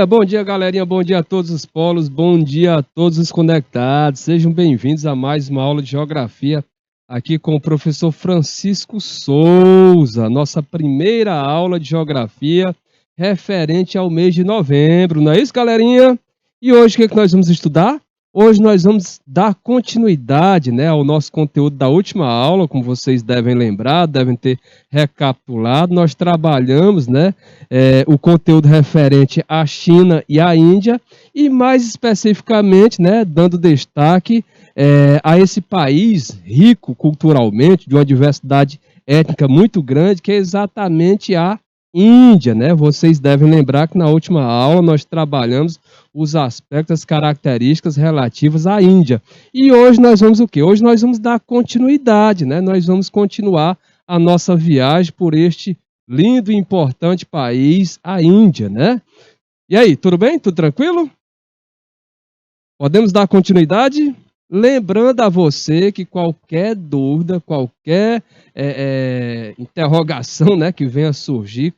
Bom dia, galerinha, bom dia a todos os polos, bom dia a todos os conectados. Sejam bem-vindos a mais uma aula de geografia aqui com o professor Francisco Souza, nossa primeira aula de geografia referente ao mês de novembro, não é isso, galerinha? E hoje o que nós vamos estudar? Hoje nós vamos dar continuidade, né, ao nosso conteúdo da última aula, como vocês devem lembrar, devem ter recapitulado. Nós trabalhamos, né, o conteúdo referente à China e à Índia, e mais especificamente, né, dando destaque a esse país rico culturalmente, de uma diversidade étnica muito grande, que é exatamente a Índia, né? Vocês devem lembrar que na última aula nós trabalhamos os aspectos, as características relativas à Índia. E hoje nós vamos o quê? Hoje nós vamos dar continuidade, né? Nós vamos continuar a nossa viagem por este lindo e importante país, a Índia, né? E aí, tudo bem? Tudo tranquilo? Podemos dar continuidade? Lembrando a você que qualquer dúvida, qualquer interrogação, né, que venha surgir,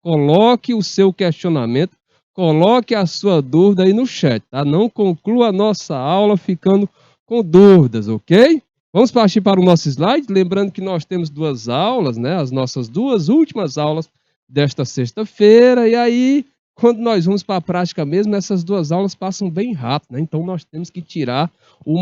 coloque o seu questionamento, coloque a sua dúvida aí no chat, tá? Não conclua a nossa aula ficando com dúvidas, ok? Vamos partir para o nosso slide, lembrando que nós temos duas aulas, né, as nossas duas últimas aulas desta sexta-feira, e aí quando nós vamos para a prática mesmo, essas duas aulas passam bem rápido, né? Então nós temos que tirar o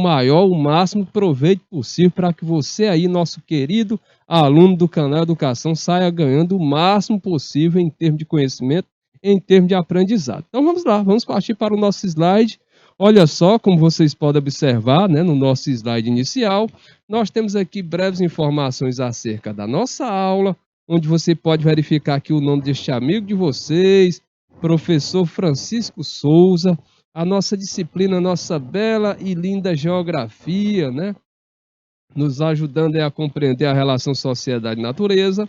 máximo proveito possível para que você aí, nosso querido aluno do canal Educação, saia ganhando o máximo possível em termos de conhecimento, em termos de aprendizado. Então vamos lá, vamos partir para o nosso slide. Olha só, como vocês podem observar, né, no nosso slide inicial, nós temos aqui breves informações acerca da nossa aula, onde você pode verificar aqui o nome deste amigo de vocês, professor Francisco Souza, a nossa disciplina, nossa bela e linda geografia, né? Nos ajudando a compreender a relação sociedade e natureza.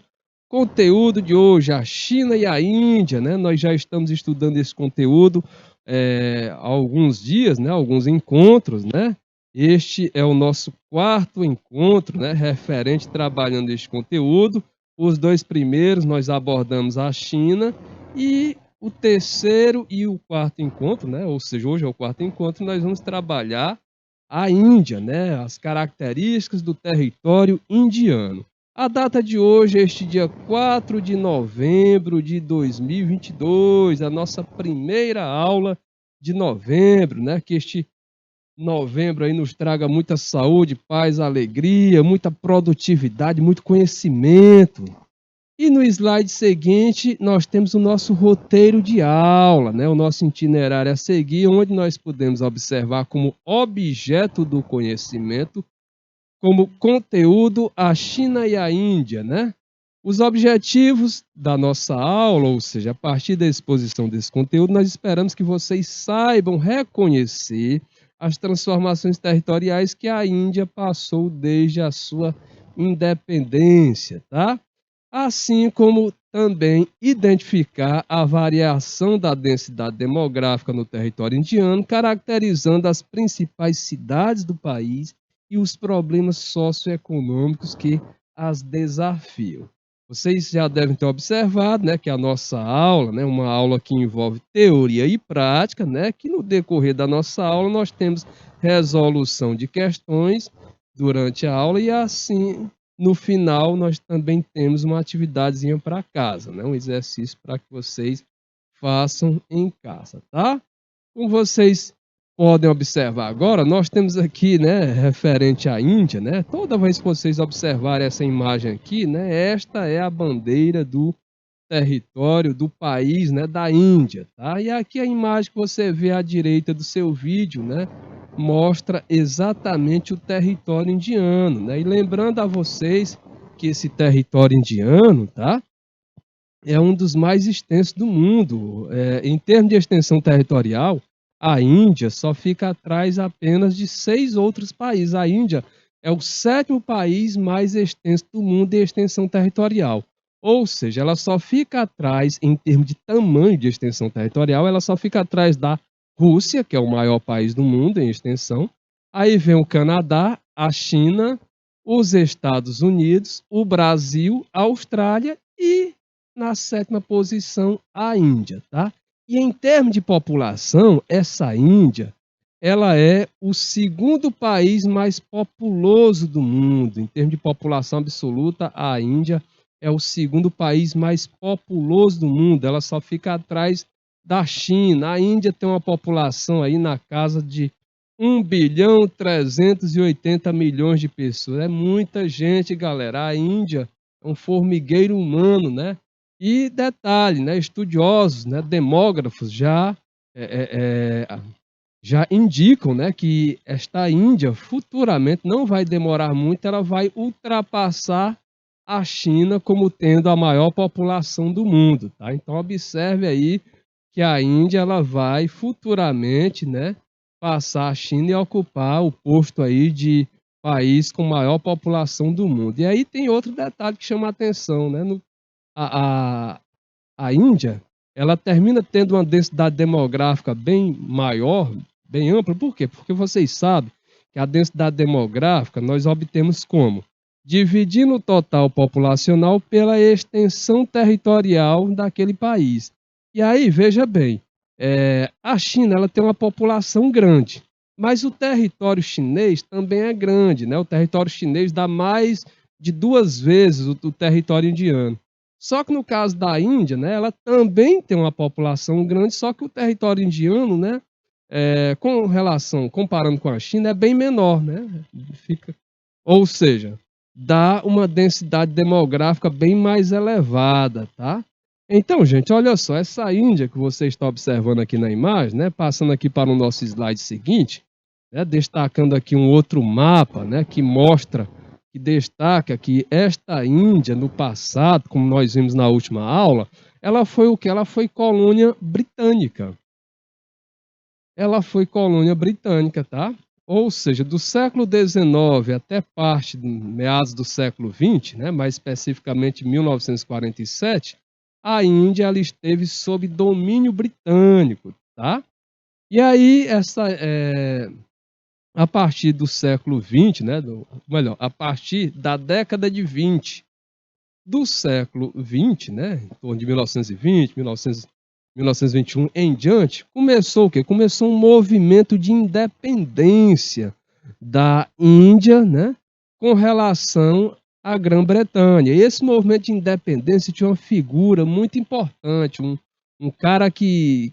Conteúdo de hoje, a China e a Índia, né? Nós já estamos estudando esse conteúdo há alguns dias, né? Alguns encontros, né? Este é o nosso quarto encontro, né? Referente trabalhando este conteúdo. Os dois primeiros nós abordamos a China e o terceiro e o quarto encontro, né? Ou seja, hoje é o quarto encontro, nós vamos trabalhar a Índia, né? As características do território indiano. A data de hoje é este dia 4 de novembro de 2022, a nossa primeira aula de novembro, né? Que este novembro aí nos traga muita saúde, paz, alegria, muita produtividade, muito conhecimento. E no slide seguinte, nós temos o nosso roteiro de aula, né? O nosso itinerário a seguir, onde nós podemos observar como objeto do conhecimento, como conteúdo, a China e a Índia, né? Os objetivos da nossa aula, ou seja, a partir da exposição desse conteúdo, nós esperamos que vocês saibam reconhecer as transformações territoriais que a Índia passou desde a sua independência, tá? Assim como também identificar a variação da densidade demográfica no território indiano, caracterizando as principais cidades do país e os problemas socioeconômicos que as desafiam. Vocês já devem ter observado, né, que a nossa aula, né, uma aula que envolve teoria e prática, né, que no decorrer da nossa aula nós temos resolução de questões durante a aula e assim no final nós também temos uma atividadezinha para casa, né, um exercício para que vocês façam em casa, tá? Como vocês podem observar agora, nós temos aqui, né, referente à Índia, né, toda vez que vocês observarem essa imagem aqui, né, esta é a bandeira do território do país, né, da Índia, tá? E aqui a imagem que você vê à direita do seu vídeo, né, mostra exatamente o território indiano, né? E lembrando a vocês que esse território indiano, tá? É um dos mais extensos do mundo. Em termos de extensão territorial, a Índia só fica atrás apenas de 6 outros países. A Índia é o 7º país mais extenso do mundo em extensão territorial. Ou seja, ela só fica atrás, em termos de tamanho de extensão territorial, ela só fica atrás da Rússia, que é o maior país do mundo em extensão. Aí vem o Canadá, a China, os Estados Unidos, o Brasil, a Austrália e na 7ª posição, a Índia, tá? E em termos de população, essa Índia, ela é o segundo país mais populoso do mundo. Em termos de população absoluta, a Índia é o segundo país mais populoso do mundo. Ela só fica atrás da China. A Índia tem uma população aí na casa de 1.380 bilhões de pessoas. É muita gente, galera. A Índia é um formigueiro humano, né? E detalhe, né, estudiosos, né, demógrafos já indicam, né, que esta Índia futuramente não vai demorar muito, ela vai ultrapassar a China como tendo a maior população do mundo, tá? Então observe aí que a Índia ela vai futuramente, né, passar a China e ocupar o posto aí de país com maior população do mundo. E aí tem outro detalhe que chama a atenção, né? A, a, a Índia, ela termina tendo uma densidade demográfica bem maior, bem ampla. Por quê? Porque vocês sabem que a densidade demográfica nós obtemos como? Dividindo o total populacional pela extensão territorial daquele país. E aí, veja bem, a China ela tem uma população grande, mas o território chinês também é grande, né? O território chinês dá mais de 2 vezes o território indiano. Só que no caso da Índia, né, ela também tem uma população grande, só que o território indiano, né, com relação, comparando com a China, é bem menor, né? Ou seja, dá uma densidade demográfica bem mais elevada, tá? Então, gente, olha só, essa Índia que você está observando aqui na imagem, né, passando aqui para o nosso slide seguinte, né, destacando aqui um outro mapa, né, que destaca que esta Índia, no passado, como nós vimos na última aula, ela foi o que? Ela foi colônia britânica. Ela foi colônia britânica, tá? Ou seja, do século XIX até parte de meados do século XX, né, mais especificamente 1947, a Índia ela esteve sob domínio britânico, tá? E aí a partir do século XX, né, melhor, a partir da década de 20 do século XX, né, em torno de 1920, 1921 em diante, começou o quê? Começou um movimento de independência da Índia, né, com relação à Grã-Bretanha. E esse movimento de independência tinha uma figura muito importante, um cara que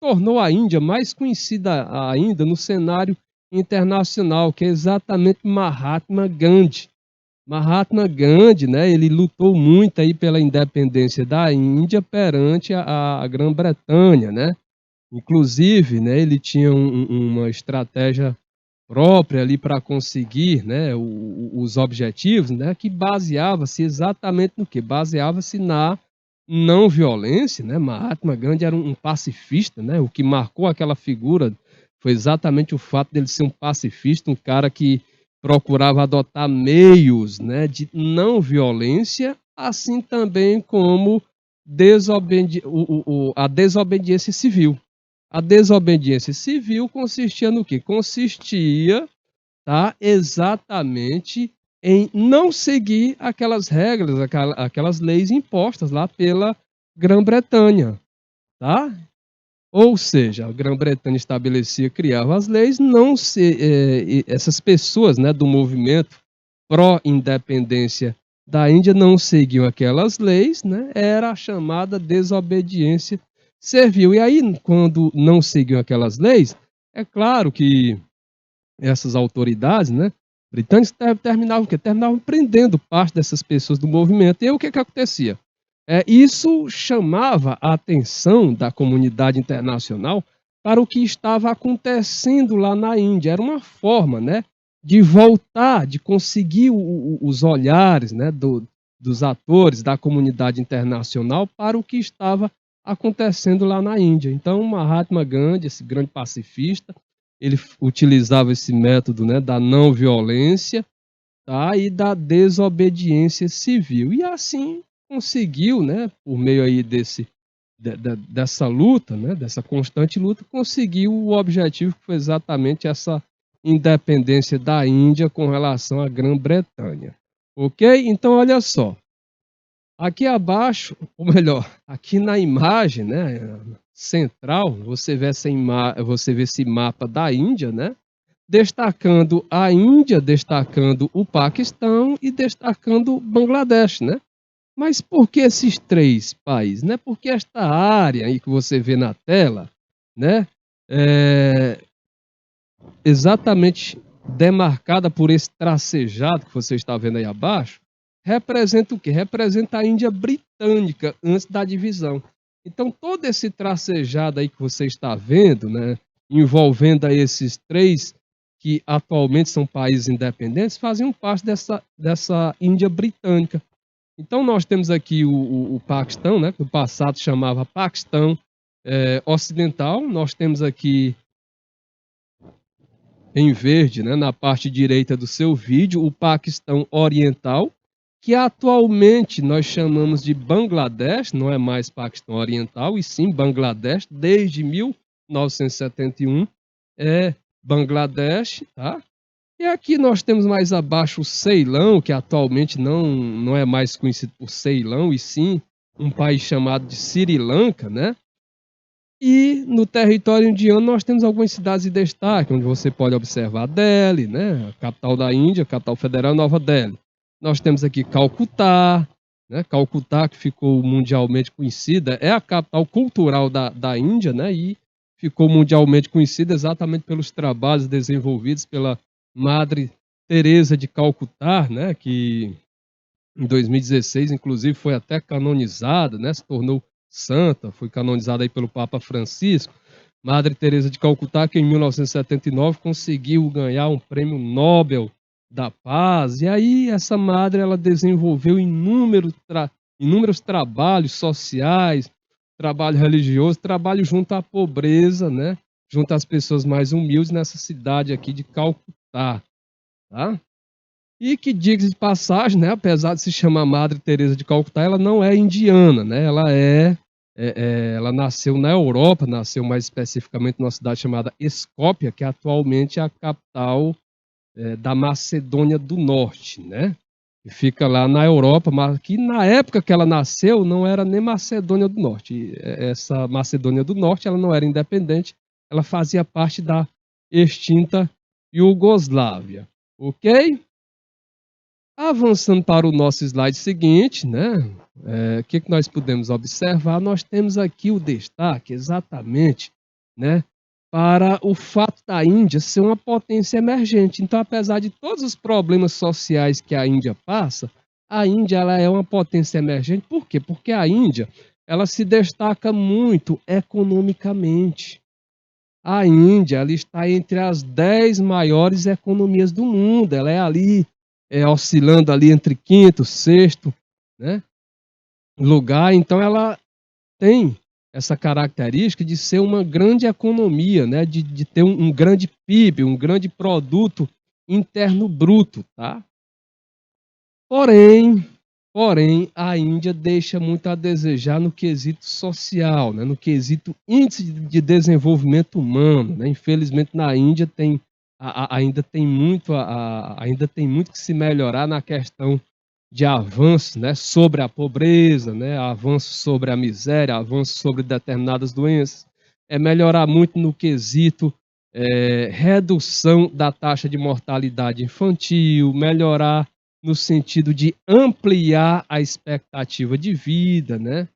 tornou a Índia mais conhecida ainda no cenário internacional, que é exatamente Mahatma Gandhi. Mahatma Gandhi, né, ele lutou muito aí pela independência da Índia perante a Grã-Bretanha, né? Inclusive, né, ele tinha uma estratégia própria ali para conseguir, né, os objetivos, né, que baseava-se exatamente no que? Baseava-se na não violência, né? Mahatma Gandhi era um pacifista, né? O que marcou aquela figura foi exatamente o fato dele ser um pacifista, um cara que procurava adotar meios, né, de não violência, assim também como a desobediência civil. A desobediência civil consistia no quê? Consistia, tá, exatamente em não seguir aquelas regras, aquelas leis impostas lá pela Grã-Bretanha, tá? Ou seja, a Grã-Bretanha estabelecia, criava as leis, não essas pessoas, né, do movimento pró-independência da Índia não seguiam aquelas leis, né, era a chamada desobediência civil. E aí, quando não seguiam aquelas leis, é claro que essas autoridades, né, britânicas terminavam o quê? Terminavam prendendo parte dessas pessoas do movimento. E aí o que acontecia? Isso chamava a atenção da comunidade internacional para o que estava acontecendo lá na Índia. Era uma forma, né, de voltar, de conseguir os olhares, né, dos atores da comunidade internacional para o que estava acontecendo lá na Índia. Então, Mahatma Gandhi, esse grande pacifista, ele utilizava esse método, né, da não violência, tá, e da desobediência civil. E assim conseguiu, né, por meio aí dessa luta, né, dessa constante luta, conseguiu o objetivo que foi exatamente essa independência da Índia com relação à Grã-Bretanha. Ok? Então, olha só. Aqui abaixo, ou melhor, aqui na imagem, né, central, você vê esse mapa da Índia, né? Destacando a Índia, destacando o Paquistão e destacando o Bangladesh, né? Mas por que esses três países? Né? Porque esta área aí que você vê na tela, né? É exatamente demarcada por esse tracejado que você está vendo aí abaixo, representa o quê? Representa a Índia britânica antes da divisão. Então, todo esse tracejado aí que você está vendo, né, envolvendo aí esses três que atualmente são países independentes, faziam parte dessa Índia britânica. Então, nós temos aqui o Paquistão, né, que no passado chamava Paquistão Ocidental. Nós temos aqui em verde, né, na parte direita do seu vídeo, o Paquistão Oriental, que atualmente nós chamamos de Bangladesh, não é mais Paquistão Oriental, e sim Bangladesh, desde 1971 é Bangladesh, tá? E aqui nós temos mais abaixo o Ceilão, que atualmente não é mais conhecido por Ceilão, e sim um país chamado de Sri Lanka, né? E no território indiano nós temos algumas cidades de destaque, onde você pode observar Delhi, né, a capital da Índia, a capital federal Nova Delhi. Nós temos aqui Calcutá, né, Calcutá, que ficou mundialmente conhecida, é a capital cultural da Índia, né, e ficou mundialmente conhecida exatamente pelos trabalhos desenvolvidos pela Madre Teresa de Calcutá, né, que em 2016, inclusive, foi até canonizada, né, se tornou santa, foi canonizada aí pelo Papa Francisco. Madre Teresa de Calcutá, que em 1979 conseguiu ganhar um prêmio Nobel da Paz. E aí essa madre ela desenvolveu inúmeros trabalhos sociais, trabalho religioso, trabalho junto à pobreza, né, junto às pessoas mais humildes nessa cidade aqui de Calcutá, tá? E que, diga de passagem, né, apesar de se chamar Madre Teresa de Calcutá, ela não é indiana, né? Ela nasceu na Europa, nasceu mais especificamente numa cidade chamada Escópia, que atualmente é a capital da Macedônia do Norte, né? E fica lá na Europa, mas que na época que ela nasceu não era nem Macedônia do Norte. Essa Macedônia do Norte ela não era independente, ela fazia parte da extinta Iugoslávia, ok? Avançando para o nosso slide seguinte, né? O que nós podemos observar? Nós temos aqui o destaque exatamente, né, para o fato da Índia ser uma potência emergente. Então, apesar de todos os problemas sociais que a Índia passa, a Índia ela é uma potência emergente. Por quê? Porque a Índia ela se destaca muito economicamente. A Índia ela está entre as 10 maiores economias do mundo. Ela é ali, oscilando ali entre quinto, sexto, né, lugar. Então, ela tem essa característica de ser uma grande economia, né, de ter um grande PIB, um grande produto interno bruto, tá? Porém, a Índia deixa muito a desejar no quesito social, né, no quesito índice de desenvolvimento humano, né? Infelizmente, na Índia ainda tem muito que se melhorar na questão de avanço, né, sobre a pobreza, né, avanço sobre a miséria, avanço sobre determinadas doenças. É melhorar muito no quesito redução da taxa de mortalidade infantil, melhorar no sentido de ampliar a expectativa de vida, né?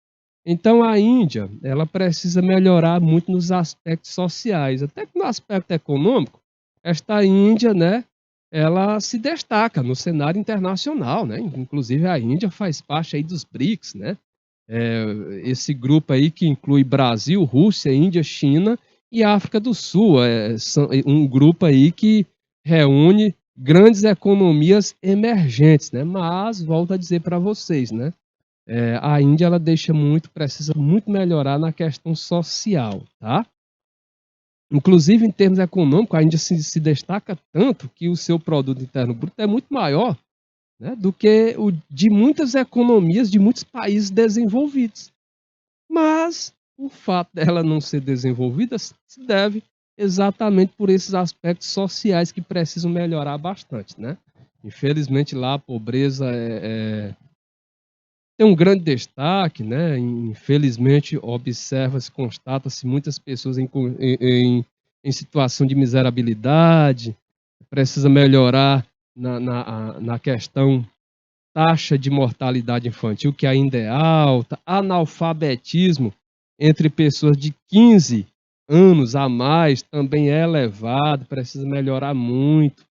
Então a Índia, ela precisa melhorar muito nos aspectos sociais, até que no aspecto econômico, esta Índia, né, ela se destaca no cenário internacional, né? Inclusive a Índia faz parte aí dos BRICS, né? Esse grupo aí que inclui Brasil, Rússia, Índia, China e África do Sul, um grupo aí que reúne grandes economias emergentes, né? Mas volto a dizer para vocês, né? A Índia ela precisa muito melhorar na questão social, tá? Inclusive em termos econômicos, a Índia se destaca tanto que o seu produto interno bruto é muito maior, né, do que o de muitas economias de muitos países desenvolvidos. Mas o fato dela não ser desenvolvida se deve exatamente por esses aspectos sociais que precisam melhorar bastante, né? Infelizmente lá a pobreza tem um grande destaque, né? Infelizmente, observa-se, constata-se muitas pessoas em situação de miserabilidade, precisa melhorar na questão taxa de mortalidade infantil, que ainda é alta, analfabetismo entre pessoas de 15 anos a mais também é elevado, precisa melhorar muito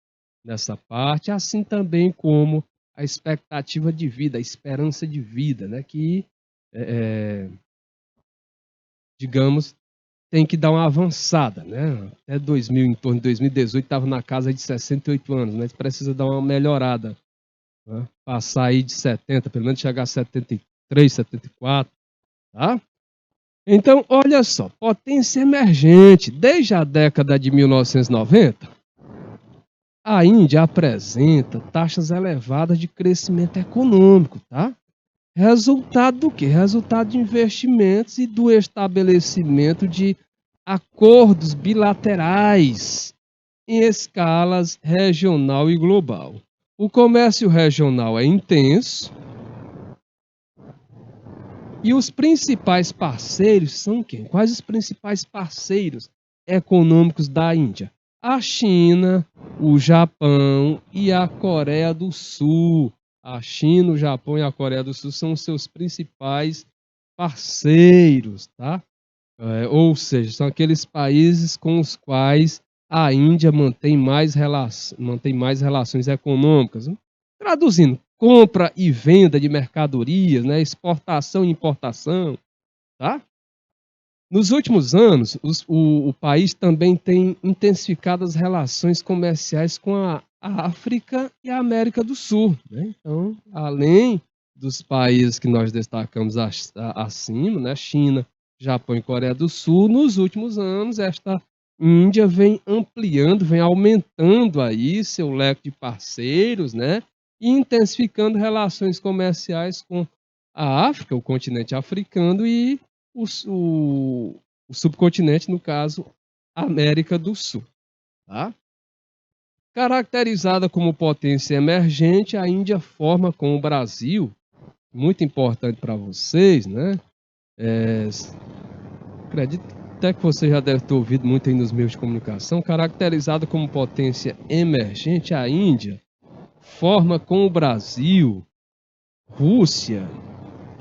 nessa parte, assim também como a expectativa de vida, a esperança de vida, né, que, digamos, tem que dar uma avançada, né? Até 2000, em torno de 2018, estava na casa de 68 anos, mas precisa dar uma melhorada, né? Passar aí de 70, pelo menos chegar a 73, 74, tá? Então, olha só, potência emergente, desde a década de 1990, a Índia apresenta taxas elevadas de crescimento econômico, tá? Resultado do quê? Resultado de investimentos e do estabelecimento de acordos bilaterais em escalas regional e global. O comércio regional é intenso e os principais parceiros são quem? Quais os principais parceiros econômicos da Índia? A China, o Japão e a Coreia do Sul. A China, o Japão e a Coreia do Sul são os seus principais parceiros, tá? Ou seja, são aqueles países com os quais a Índia mantém mais relações econômicas. Traduzindo, compra e venda de mercadorias, né? Exportação e importação, tá? Nos últimos anos, o país também tem intensificado as relações comerciais com a África e a América do Sul, né? Então, além dos países que nós destacamos acima, né? China, Japão e Coreia do Sul, nos últimos anos, esta Índia vem ampliando, vem aumentando aí seu leque de parceiros, né? E intensificando relações comerciais com a África, o continente africano, e o subcontinente, no caso, América do Sul. Tá? Caracterizada como potência emergente, a Índia forma com o Brasil, muito importante para vocês, né? Acredito até que você já deve ter ouvido muito aí nos meios de comunicação, caracterizada como potência emergente, a Índia forma com o Brasil, Rússia,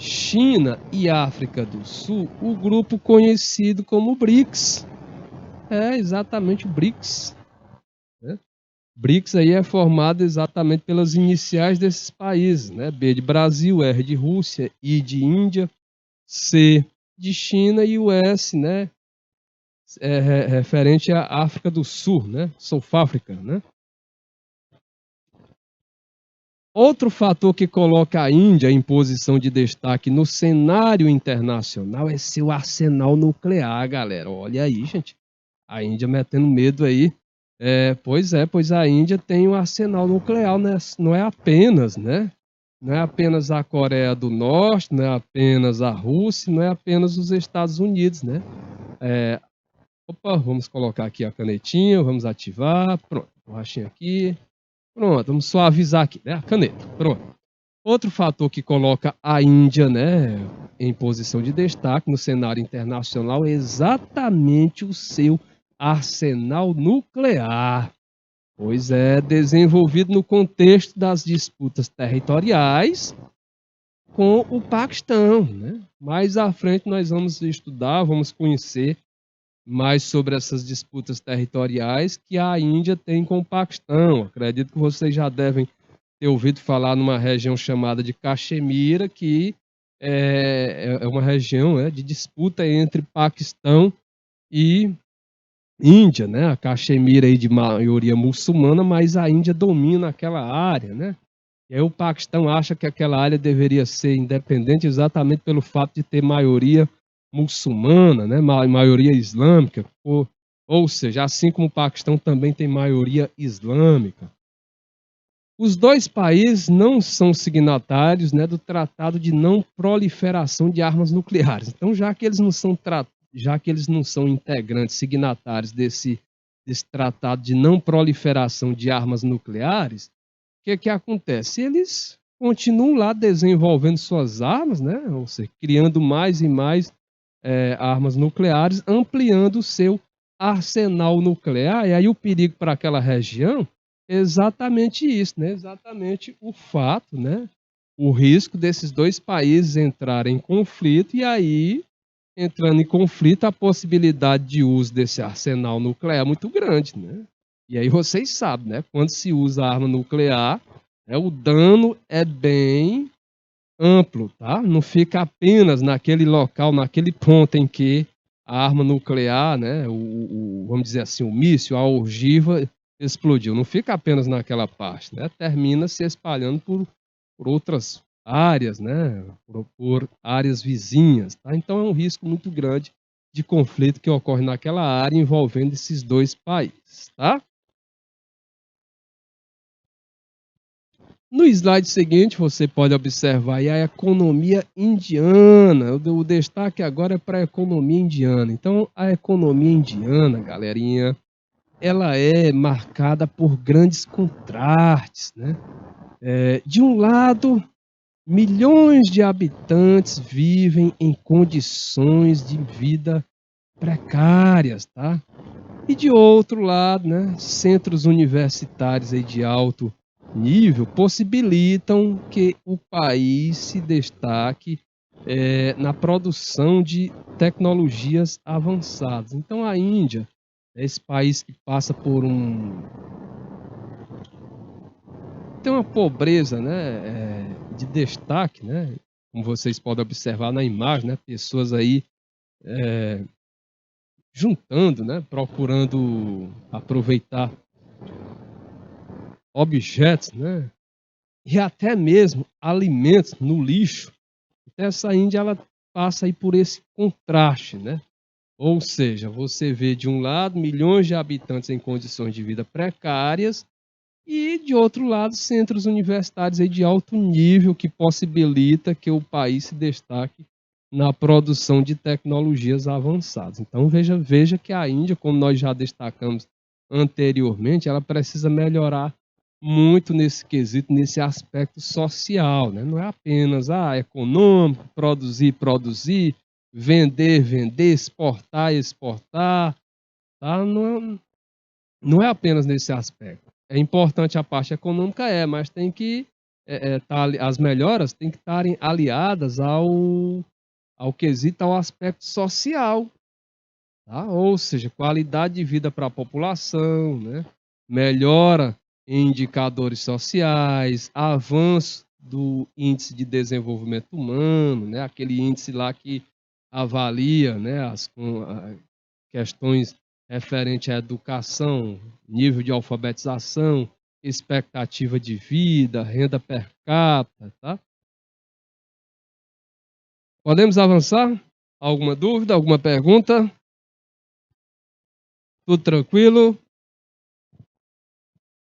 China e África do Sul o grupo conhecido como BRICS. É exatamente o BRICS. Né? BRICS aí é formado exatamente pelas iniciais desses países, né? B de Brasil, R de Rússia, I de Índia, C de China e o S, né? É referente à África do Sul, né? South Africa, né? Outro fator que coloca a Índia em posição de destaque no cenário internacional é seu arsenal nuclear, galera. Olha aí, gente. A Índia metendo medo aí. Pois a Índia tem um arsenal nuclear, né? Não é apenas, né? Não é apenas a Coreia do Norte, não é apenas a Rússia, não é apenas os Estados Unidos, né? Vamos colocar aqui a canetinha, vamos ativar. Pronto, borrachinha aqui. Pronto, vamos suavizar aqui, né? A caneta, pronto. Outro fator que coloca a Índia, né, em posição de destaque no cenário internacional é exatamente o seu arsenal nuclear. Pois é, desenvolvido no contexto das disputas territoriais com o Paquistão, né? Mais à frente nós vamos estudar, vamos conhecer mais sobre essas disputas territoriais que a Índia tem com o Paquistão. Acredito que vocês já devem ter ouvido falar numa região chamada de Caxemira, que é uma região de disputa entre Paquistão e Índia, né? A Caxemira aí de maioria muçulmana, mas a Índia domina aquela área, né? E aí o Paquistão acha que aquela área deveria ser independente exatamente pelo fato de ter maioria muçulmana, né? Maioria islâmica, ou seja, assim como o Paquistão também tem maioria islâmica. Os dois países não são signatários, né, do Tratado de Não Proliferação de Armas Nucleares. Então, já que eles não são integrantes, signatários desse Tratado de Não Proliferação de Armas Nucleares, o que acontece? Eles continuam lá desenvolvendo suas armas, né? Ou seja, criando mais e mais armas nucleares, ampliando o seu arsenal nuclear. E aí o perigo para aquela região é exatamente isso, né? Exatamente o fato, né? O risco desses dois países entrarem em conflito e aí, entrando em conflito, a possibilidade de uso desse arsenal nuclear é muito grande, né? E aí vocês sabem, né? Quando se usa arma nuclear, o dano é bem amplo, tá? Não fica apenas naquele local, naquele ponto em que a arma nuclear, né, vamos dizer assim, o míssil, a ogiva explodiu. Não fica apenas naquela parte, né? Termina se espalhando por outras áreas, né? Por áreas vizinhas, tá? Então é um risco muito grande de conflito que ocorre naquela área envolvendo esses dois países, tá? No slide seguinte, você pode observar aí a economia indiana. O destaque agora é para a economia indiana. Então, a economia indiana, galerinha, ela é marcada por grandes contrastes, né? De um lado, milhões de habitantes vivem em condições de vida precárias, tá? E de outro lado, né, centros universitários aí de alto nível possibilitam que o país se destaque na produção de tecnologias avançadas. Então, a Índia é esse país que passa por tem uma pobreza, né, de destaque, né, como vocês podem observar na imagem, né, pessoas aí juntando, né, procurando aproveitar objetos, né, e até mesmo alimentos no lixo. Então, essa Índia ela passa aí por esse contraste, né? Ou seja, você vê de um lado milhões de habitantes em condições de vida precárias e de outro lado centros universitários aí de alto nível que possibilita que o país se destaque na produção de tecnologias avançadas. Então veja que a Índia, como nós já destacamos anteriormente, ela precisa melhorar muito nesse quesito, nesse aspecto social, né? Não é apenas econômico, produzir, vender, exportar, tá? Não é apenas nesse aspecto. É importante a parte econômica, mas tem que as melhoras têm que estarem aliadas ao quesito, ao aspecto social, tá? Ou seja, qualidade de vida para a população, né? Melhora em indicadores sociais, avanço do índice de desenvolvimento humano, né? Aquele índice lá que avalia, né, as questões referentes à educação, nível de alfabetização, expectativa de vida, renda per capita, tá? Podemos avançar? Alguma dúvida, alguma pergunta? Tudo tranquilo?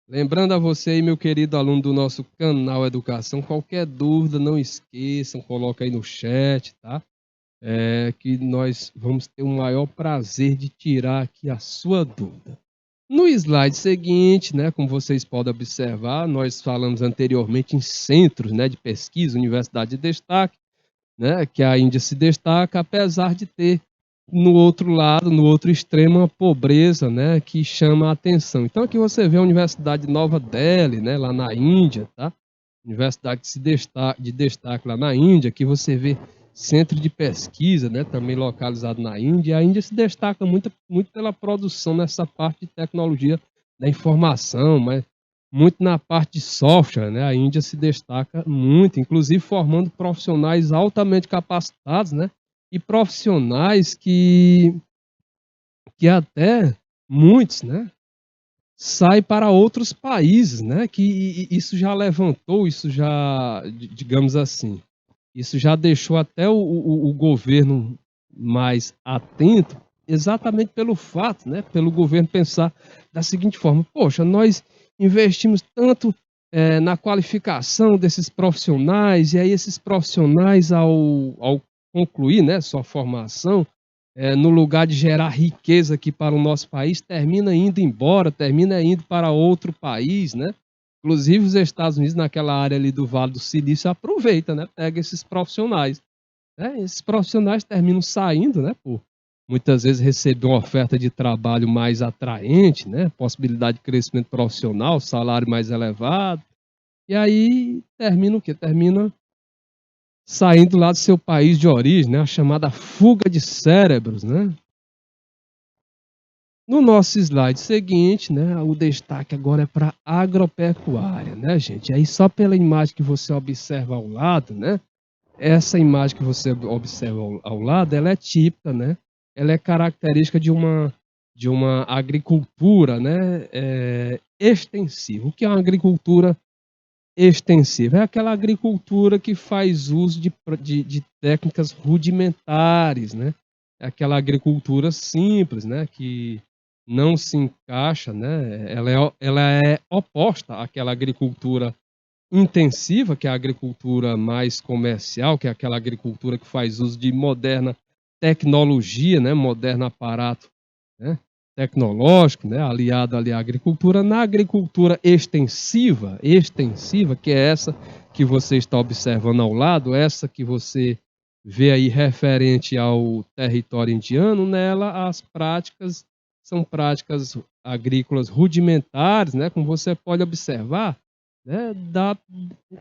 Lembrando a você aí, meu querido aluno do nosso canal Educação, qualquer dúvida, não esqueçam, coloca aí no chat, tá? Que nós vamos ter o maior prazer de tirar aqui a sua dúvida. No slide seguinte, né, como vocês podem observar, nós falamos anteriormente em centros, né, de pesquisa, universidade de destaque, né, que a Índia se destaca, apesar de ter no outro lado, no outro extremo, uma pobreza, né, que chama a atenção. Então aqui você vê a Universidade de Nova Delhi, né, lá na Índia, tá? Universidade de destaque lá na Índia, que você vê centro de pesquisa, né, também localizado na Índia. A Índia se destaca muito pela produção nessa parte de tecnologia da informação, mas muito na parte de software, né? A Índia se destaca muito, inclusive formando profissionais altamente capacitados, né? E profissionais que até muitos, né? Saem para outros países, né? Que isso já levantou, isso já, digamos assim, isso já deixou até o governo mais atento, exatamente pelo fato, né? Pelo governo pensar da seguinte forma: poxa, nós investimos tanto na qualificação desses profissionais, e aí esses profissionais, ao concluir, né, sua formação, no lugar de gerar riqueza aqui para o nosso país, termina indo embora, termina indo para outro país, né? Inclusive, os Estados Unidos, naquela área ali do Vale do Silício, aproveita, né? Pega esses profissionais. Né? Esses profissionais terminam saindo, né? Por muitas vezes receber uma oferta de trabalho mais atraente, né? Possibilidade de crescimento profissional, salário mais elevado. E aí termina o quê? Termina saindo lá do seu país de origem, né? A chamada fuga de cérebros, né? No nosso slide seguinte, né, o destaque agora é para agropecuária, né, gente? Aí só pela imagem que você observa ao lado, né? Essa imagem que você observa ao lado, ela é típica, né? Ela é característica de uma agricultura, né, extensiva. O que é uma agricultura extensiva? É aquela agricultura que faz uso de técnicas rudimentares, né? É aquela agricultura simples, né? Que não se encaixa, né? Ela é oposta àquela agricultura intensiva, que é a agricultura mais comercial, que é aquela agricultura que faz uso de moderna tecnologia, né? Moderno aparato, né? Tecnológico, né? Aliado ali à agricultura. Na agricultura extensiva, que é essa que você está observando ao lado, essa que você vê aí referente ao território indiano, nela as práticas são práticas agrícolas rudimentares, né? Como você pode observar, né?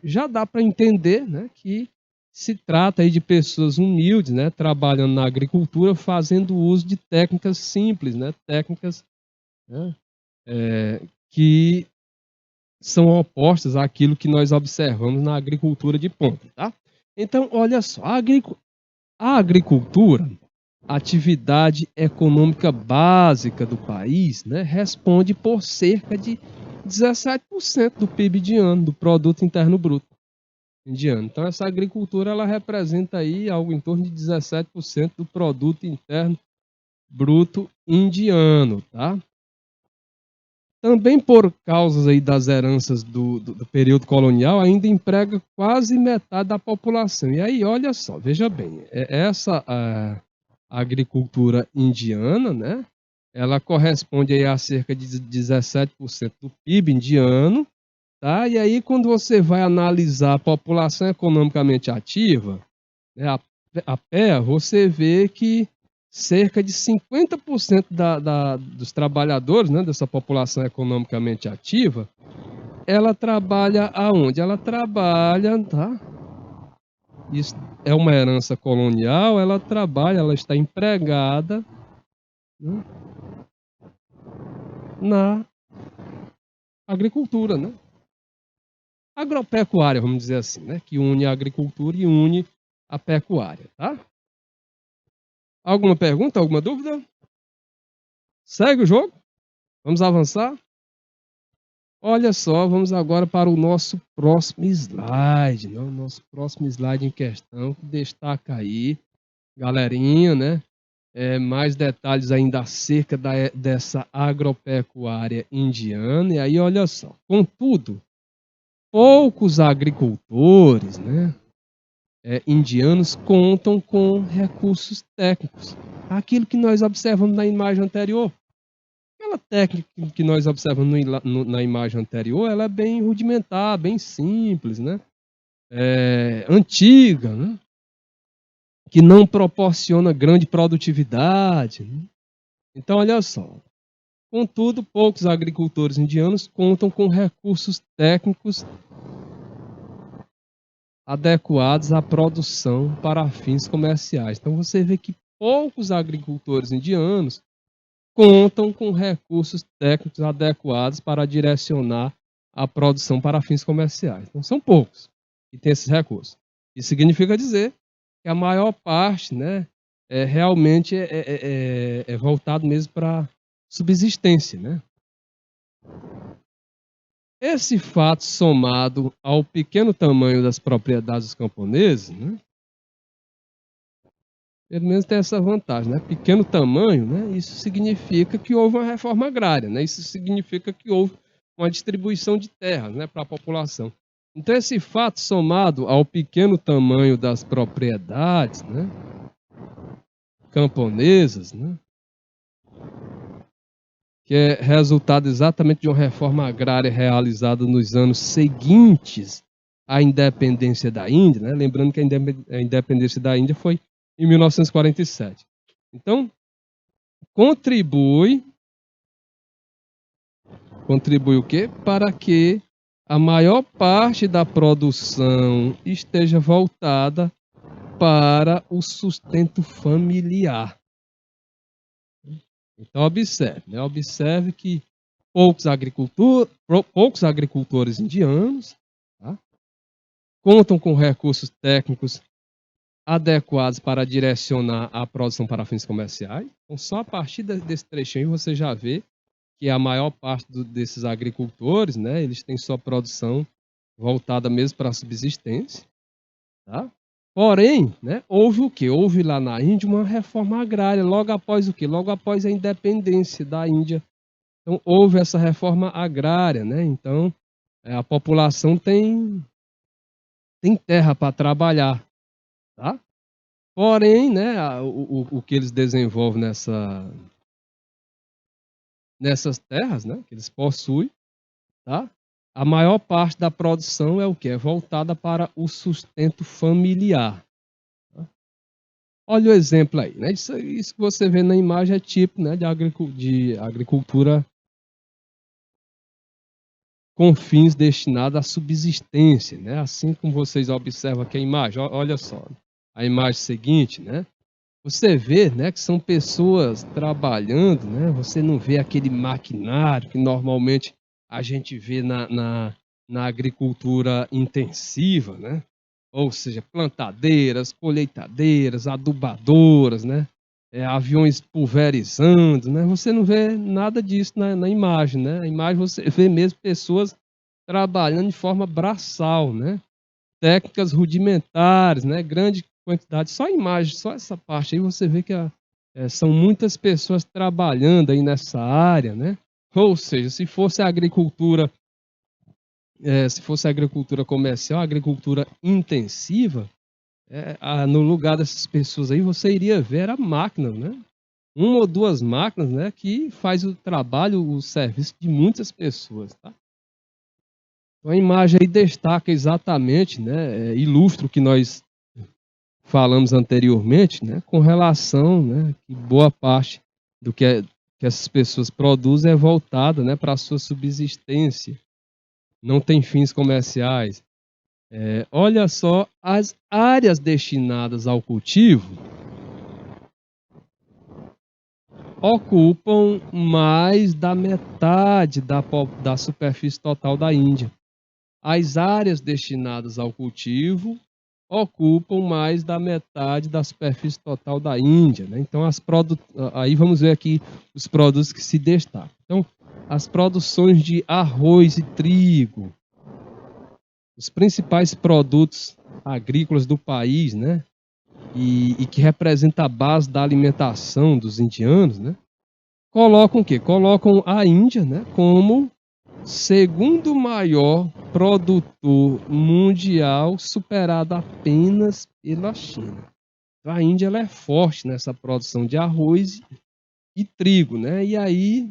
Já dá para entender, né? Que se trata aí de pessoas humildes, né, trabalhando na agricultura, fazendo uso de técnicas simples, né, técnicas, né, que são opostas àquilo que nós observamos na agricultura de ponta, tá? Então, olha só, a agricultura, atividade econômica básica do país, né, responde por cerca de 17% do PIB de ano, do Produto Interno Bruto indiano. Então, essa agricultura ela representa aí algo em torno de 17% do produto interno bruto indiano, tá? Também por causas aí das heranças do período colonial, ainda emprega quase metade da população. E aí, olha só, veja bem, essa agricultura indiana, né? Ela corresponde aí a cerca de 17% do PIB indiano. Tá? E aí, quando você vai analisar a população economicamente ativa, né, a PEA, você vê que cerca de 50% dos trabalhadores, né, dessa população economicamente ativa, ela trabalha aonde? Ela trabalha, tá? Isso é uma herança colonial, ela trabalha, ela está empregada, né, na agricultura, né? Agropecuária, vamos dizer assim, né? Que une a agricultura e une a pecuária, tá? Alguma pergunta, alguma dúvida? Segue o jogo? Vamos avançar? Olha só, vamos agora para o nosso próximo slide, né? O nosso próximo slide em questão, que destaca aí, galerinha, né? Mais detalhes ainda acerca dessa agropecuária indiana. E aí, olha só, contudo, poucos agricultores, né? Indianos contam com recursos técnicos. Aquilo que nós observamos na imagem anterior. Aquela técnica que nós observamos na imagem anterior, ela é bem rudimentar, bem simples, né? Antiga, né? Que não proporciona grande produtividade. Né? Então, olha só. Contudo, poucos agricultores indianos contam com recursos técnicos adequados à produção para fins comerciais. Então você vê que poucos agricultores indianos contam com recursos técnicos adequados para direcionar a produção para fins comerciais. Então são poucos que têm esses recursos. Isso significa dizer que a maior parte, né, realmente é voltado mesmo para subsistência, né? Esse fato somado ao pequeno tamanho das propriedades dos camponeses, né, pelo menos tem essa vantagem, né? Pequeno tamanho, né? Isso significa que houve uma reforma agrária, né? Isso significa que houve uma distribuição de terras, né, para a população. Então esse fato somado ao pequeno tamanho das propriedades, né, camponesas, né, que é resultado exatamente de uma reforma agrária realizada nos anos seguintes à independência da Índia, né? Lembrando que a independência da Índia foi em 1947. Então, contribui o quê? Para que a maior parte da produção esteja voltada para o sustento familiar. Então, observe, né? Observe que poucos agricultores indianos, tá, contam com recursos técnicos adequados para direcionar a produção para fins comerciais. Então, só a partir desse trechinho você já vê que a maior parte desses agricultores, né, eles têm sua produção voltada mesmo para a subsistência. Tá? Porém, né, houve o quê? Houve lá na Índia uma reforma agrária, logo após o quê? Logo após a independência da Índia. Então, houve essa reforma agrária, né? Então, a população tem terra para trabalhar, tá? Porém, né, o que eles desenvolvem nessas terras, né, que eles possuem, tá? A maior parte da produção é o que? É voltada para o sustento familiar. Tá? Olha o exemplo aí, né? Isso que você vê na imagem é tipo, né, de agricultura com fins destinados à subsistência, né? Assim como vocês observam aqui a imagem, olha só, a imagem seguinte, né? Você vê, né, que são pessoas trabalhando, né? Você não vê aquele maquinário que normalmente a gente vê na agricultura intensiva, né? Ou seja, plantadeiras, colheitadeiras, adubadoras, né? Aviões pulverizando, né? Você não vê nada disso na imagem, né? Na imagem você vê mesmo pessoas trabalhando de forma braçal, né? Técnicas rudimentares, né? Grande quantidade, só a imagem, só essa parte aí você vê que são muitas pessoas trabalhando aí nessa área, né? Ou seja, se fosse a agricultura comercial, a agricultura intensiva, no lugar dessas pessoas aí, você iria ver a máquina, né? Uma ou duas máquinas, né, que faz o trabalho, o serviço de muitas pessoas, tá? Então, a imagem aí destaca exatamente, né, ilustra o que nós falamos anteriormente, né, com relação, né, que boa parte do que essas pessoas produzem é voltada, né, para a sua subsistência, não tem fins comerciais. Olha só as áreas destinadas ao cultivo ocupam mais da metade da superfície total da Índia. As áreas destinadas ao cultivo ocupam mais da metade da superfície total da Índia, né? Então, aí vamos ver aqui os produtos que se destacam. Então, as produções de arroz e trigo, os principais produtos agrícolas do país, né? E que representa a base da alimentação dos indianos, né? Colocam o quê? Colocam a Índia, né, como segundo maior produtor mundial, superado apenas pela China. Então, a Índia ela é forte nessa produção de arroz e trigo, né? E aí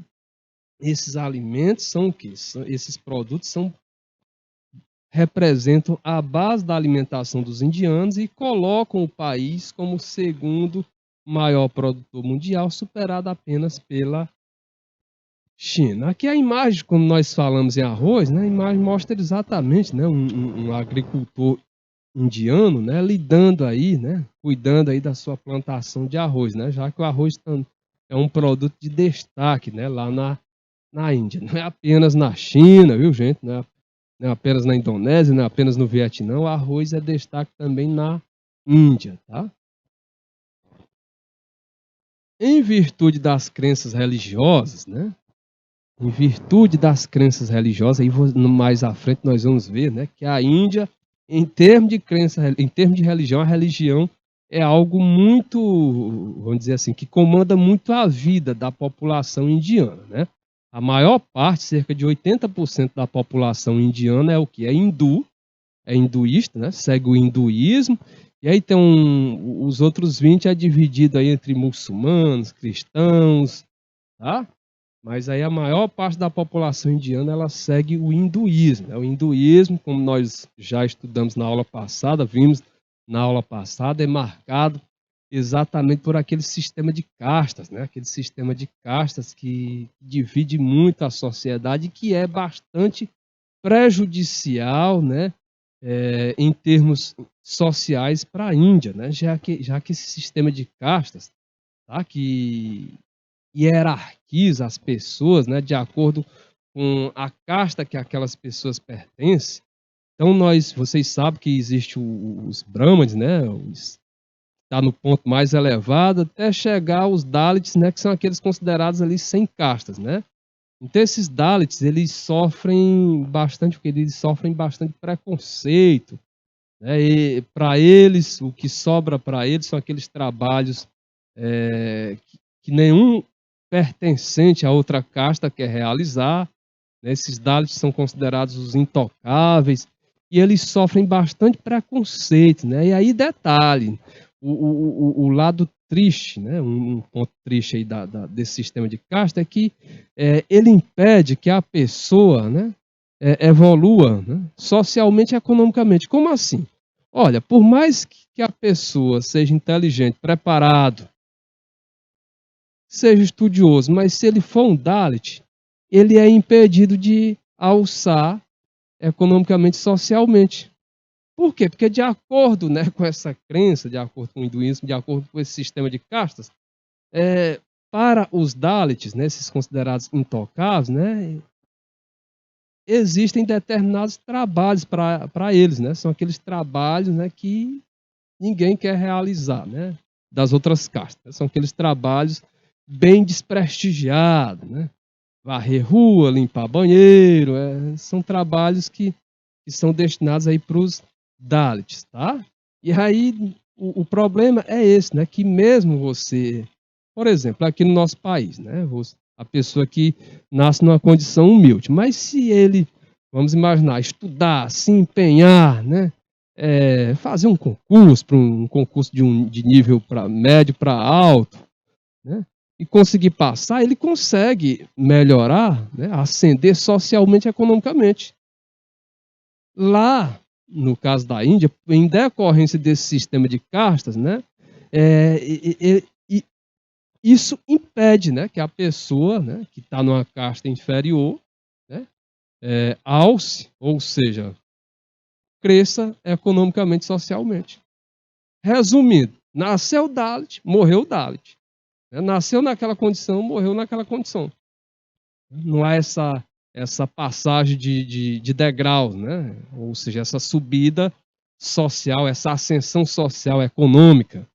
esses alimentos são o quê? Esses produtos representam a base da alimentação dos indianos e colocam o país como segundo maior produtor mundial, superado apenas pela China. Aqui a imagem, quando nós falamos em arroz, né, a imagem mostra exatamente, né, um agricultor indiano, né, lidando aí, né, cuidando aí da sua plantação de arroz, né, já que o arroz é um produto de destaque, né, lá na Índia. Não é apenas na China, viu, gente? Não é apenas na Indonésia, não é apenas no Vietnã, o arroz é destaque também na Índia, tá? Em virtude das crenças religiosas, né, em virtude das crenças religiosas, aí mais à frente nós vamos ver, né, que a Índia, em termos de crença, em termos de religião, a religião é algo muito, vamos dizer assim, que comanda muito a vida da população indiana, né? A maior parte, cerca de 80% da população indiana é o que? É hindu, é hinduísta, né? Segue o hinduísmo, e aí tem os outros 20 é dividido aí entre muçulmanos, cristãos, tá? Mas aí a maior parte da população indiana ela segue o hinduísmo. O hinduísmo, como nós já estudamos na aula passada, vimos na aula passada, é marcado exatamente por aquele sistema de castas, né? Aquele sistema de castas que divide muito a sociedade e que é bastante prejudicial, né? Em termos sociais para a Índia, né? Já que esse sistema de castas, tá? Que hierarquiza as pessoas, né, de acordo com a casta que aquelas pessoas pertencem. Então vocês sabem que existe os Brahmanes, né, está no ponto mais elevado, até chegar aos Dalits, né, que são aqueles considerados ali sem castas, né. Então esses Dalits, eles sofrem bastante, porque eles sofrem bastante preconceito, né, e para eles, o que sobra para eles são aqueles trabalhos que nenhum pertencente a outra casta quer realizar, né? Esses Dalits são considerados os intocáveis e eles sofrem bastante preconceito, né? E aí, detalhe, o lado triste, né? Um ponto triste aí desse sistema de casta é que ele impede que a pessoa, né, evolua, né, socialmente e economicamente. Como assim? Olha, por mais que a pessoa seja inteligente, preparado, seja estudioso, mas se ele for um Dalit, ele é impedido de alçar economicamente e socialmente. Por quê? Porque de acordo, né, com essa crença, de acordo com o hinduísmo, de acordo com esse sistema de castas, para os Dalits, né, esses considerados intocáveis, né, existem determinados trabalhos para eles, né, são aqueles trabalhos, né, que ninguém quer realizar, né, das outras castas. São aqueles trabalhos bem desprestigiados, né? Varrer rua, limpar banheiro, são trabalhos que são destinados aí para os Dalits, tá? E aí o problema é esse, né? Que mesmo você, por exemplo, aqui no nosso país, né? A pessoa que nasce numa condição humilde, mas se ele, vamos imaginar, estudar, se empenhar, né? Fazer um concurso, para um concurso de nível médio para alto, né? E conseguir passar, ele consegue melhorar, né? Ascender socialmente e economicamente. Lá, no caso da Índia, em decorrência desse sistema de castas, né? Isso impede, né, que a pessoa, né, que está numa casta inferior, né, alce, ou seja, cresça economicamente e socialmente. Resumindo, nasceu Dalit, morreu Dalit. Nasceu naquela condição, morreu naquela condição. Não há essa passagem de degraus, né? Ou seja, essa subida social, essa ascensão social, econômica,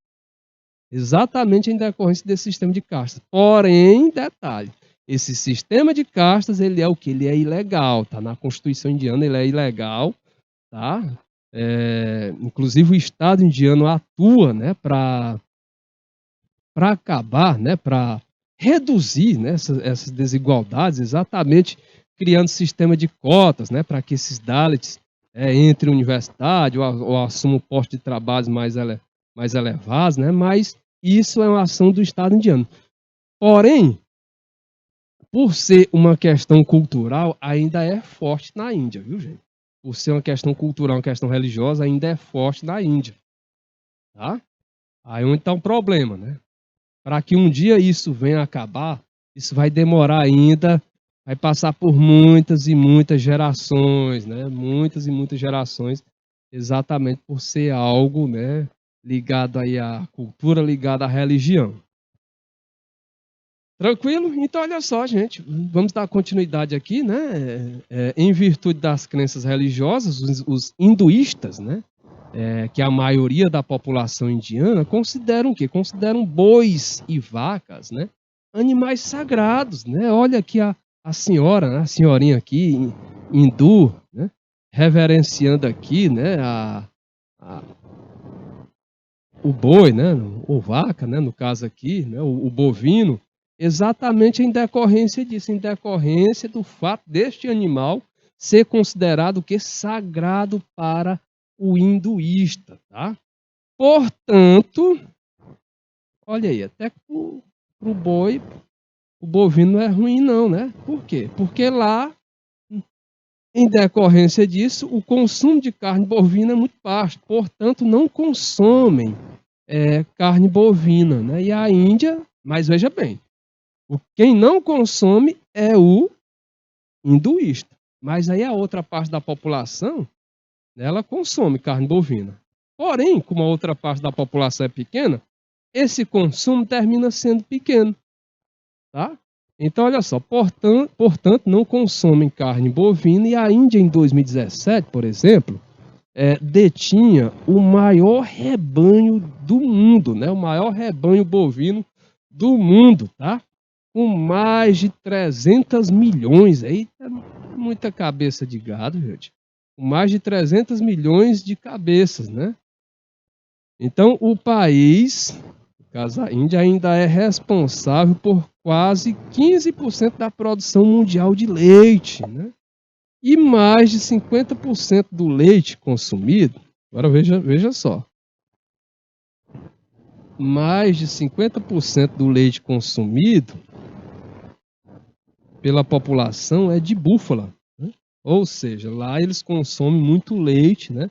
exatamente em decorrência desse sistema de castas. Porém, detalhe, esse sistema de castas, ele é o que? Ele é ilegal, tá? Na Constituição indiana ele é ilegal, tá? Inclusive o Estado indiano atua, né, para acabar, né, para reduzir, né, essas desigualdades, exatamente criando sistema de cotas, né, para que esses Dalits entrem em universidade ou assumam posto de trabalhos mais elevados, né, mas isso é uma ação do Estado indiano. Porém, por ser uma questão cultural, ainda é forte na Índia, viu, gente? Por ser uma questão cultural, uma questão religiosa, ainda é forte na Índia, tá? Aí onde está o problema, né? Para que um dia isso venha a acabar, isso vai demorar ainda, vai passar por muitas e muitas gerações, né? Muitas e muitas gerações, exatamente por ser algo, né, ligado aí à cultura, ligado à religião. Tranquilo? Então, olha só, gente, vamos dar continuidade aqui, né? Em virtude das crenças religiosas, os hinduístas, né? Que a maioria da população indiana consideram o quê? Consideram bois e vacas, né, animais sagrados, né? Olha aqui a senhora, né, a senhorinha aqui, hindu, né, reverenciando aqui, né, o boi, né, ou vaca, né, no caso aqui, né, o bovino, exatamente em decorrência disso, em decorrência do fato deste animal ser considerado o que? Sagrado para o hinduísta, tá? Portanto, olha aí, até para o boi, o bovino não é ruim não, né? Por quê? Porque lá, em decorrência disso, o consumo de carne bovina é muito baixo, portanto, não consomem carne bovina, né? E a Índia, mas veja bem, quem não consome é o hinduísta, mas aí a outra parte da população, ela consome carne bovina. Porém, como a outra parte da população é pequena, esse consumo termina sendo pequeno, tá? Então, olha só, portanto, não consomem carne bovina, e a Índia, em 2017, por exemplo, detinha o maior rebanho do mundo, né? O maior rebanho bovino do mundo, tá? Com mais de 300 milhões, aí é muita cabeça de gado, gente. Com mais de 300 milhões de cabeças, né? Então, o país, no caso a Índia, ainda é responsável por quase 15% da produção mundial de leite, né? E mais de 50% do leite consumido, agora veja só, mais de 50% do leite consumido pela população é de búfala, né? Ou seja, lá eles consomem muito leite, né?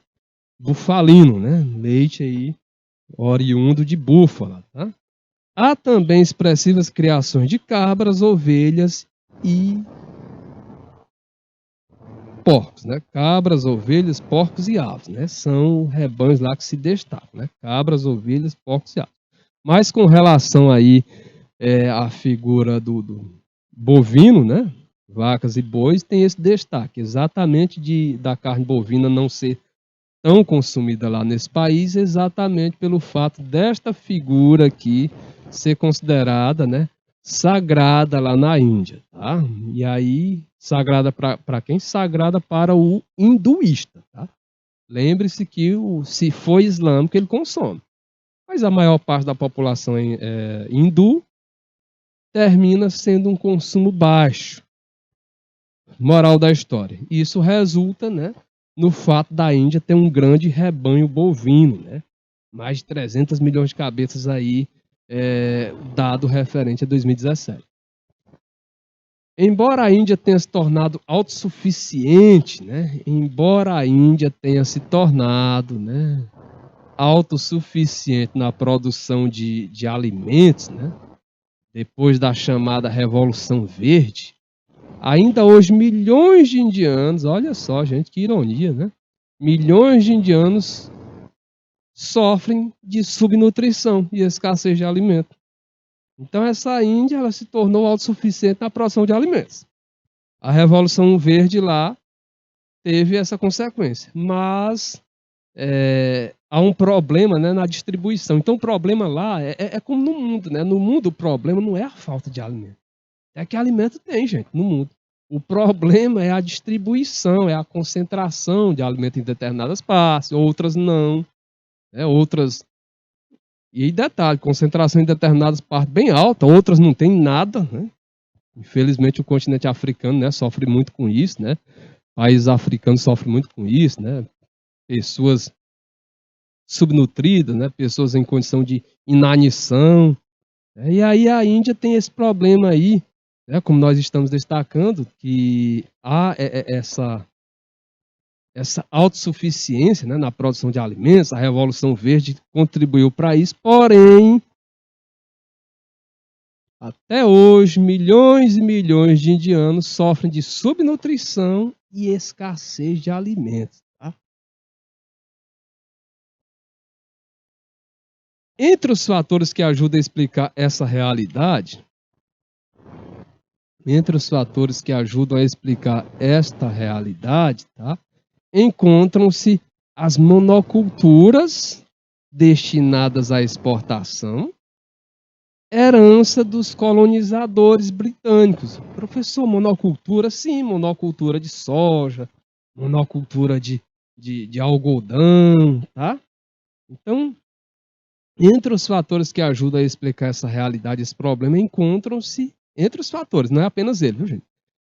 Bufalino, né? Leite aí oriundo de búfala, tá? Há também expressivas criações de cabras, ovelhas e porcos, né? Cabras, ovelhas, porcos e aves, né? São rebanhos lá que se destacam, né? Cabras, ovelhas, porcos e aves. Mas com relação aí à figura do bovino, né? Vacas e bois, tem esse destaque, exatamente da carne bovina não ser tão consumida lá nesse país, exatamente pelo fato desta figura aqui ser considerada, né, sagrada lá na Índia, tá? E aí, sagrada para quem? Sagrada para o hinduísta, tá? Lembre-se que se foi islâmico, ele consome. Mas a maior parte da população hindu termina sendo um consumo baixo. Moral da história. Isso resulta, né, no fato da Índia ter um grande rebanho bovino, né? Mais de 300 milhões de cabeças aí, dado referente a 2017. Embora a Índia tenha se tornado autossuficiente, né? Embora a Índia tenha se tornado, né, autossuficiente na produção de alimentos, né? Depois da chamada Revolução Verde, ainda hoje milhões de indianos, olha só, gente, que ironia, né? Milhões de indianos sofrem de subnutrição e escassez de alimento. Então essa Índia, ela se tornou autossuficiente na produção de alimentos. A Revolução Verde lá teve essa consequência, mas há um problema, né, na distribuição. Então o problema lá é como no mundo, né? No mundo o problema não é a falta de alimento, é que alimento tem, gente, no mundo. O problema é a distribuição, é a concentração de alimento em determinadas partes, outras não, outras. E detalhe, concentração em determinadas partes bem alta, outras não tem nada, né? Infelizmente o continente africano, né, sofre muito com isso, né? Países africanos sofrem muito com isso, né? Pessoas subnutridas, né? Pessoas em condição de inanição. E aí a Índia tem esse problema aí, né? Como nós estamos destacando, que há essa autossuficiência, né, na produção de alimentos. A Revolução Verde contribuiu para isso, porém, até hoje, milhões e milhões de indianos sofrem de subnutrição e escassez de alimentos. Tá? Entre os fatores que ajudam a explicar essa realidade, tá? Encontram-se as monoculturas destinadas à exportação, herança dos colonizadores britânicos. Professor, monocultura, sim, monocultura de soja, monocultura de algodão, tá? Então, entre os fatores que ajudam a explicar essa realidade, esse problema, encontram-se, entre os fatores, não é apenas ele, viu, gente?